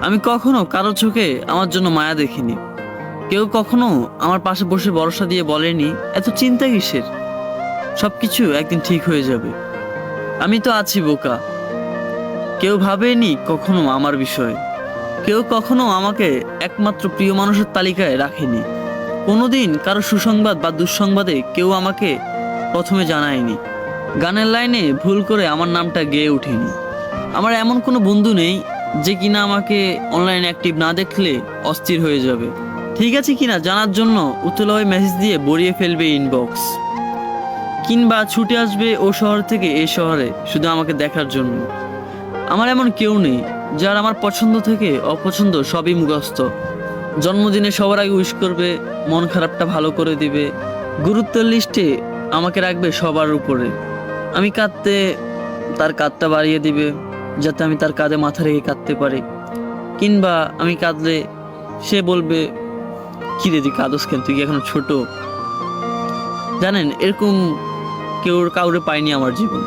আমি কখনো কারো চোখে আমার জন্য মায়া দেখিনি। কেউ কখনো আমার পাশে বসে ভরসা দিয়ে বলেনি এত চিন্তা কিসের, সবকিছু একদিন ঠিক হয়ে যাবে। আমি তো আছি বোকা। কেউ ভাবেনি কখনো আমার বিষয়ে। কেউ কখনো আমাকে একমাত্র প্রিয় মানুষের তালিকায় রাখেনি। কোনোদিন কারো সুসংবাদ বা দুঃসংবাদে কেউ আমাকে প্রথমে জানায়নি। গানের লাইনে ভুল করে আমার নামটা গেয়ে ওঠেনি। আমার এমন কোনো বন্ধু নেই যে কিনা আমাকে অনলাইনে অ্যাক্টিভ না দেখলে অস্থির হয়ে যাবে, ঠিক আছে কিনা জানার জন্য উতলা মেসেজ দিয়ে ভরিয়ে ফেলবে ইনবক্স, কিংবা ছুটে আসবে ও শহর থেকে এই শহরে শুধু আমাকে দেখার জন্য। আমার এমন কেউ নেই যার আমার পছন্দ থেকে অপছন্দ সবই মুখস্থ। জন্মদিনে সবার আগে উইশ করবে, মন খারাপটা ভালো করে দিবে, গুরুত্বের লিস্টে আমাকে রাখবে সবার উপরে। আমি কাঁদতে তার কাঁধটা বাড়িয়ে দিবে যাতে আমি তার কাঁধে মাথা রেখে কাঁদতে পারি, কিংবা আমি কাঁদলে সে বলবে কি রে তুই কাঁদস কেন, তুই কি এখনো ছোট। জানেন, এরকম কাউরে পাইনি আমার জীবন।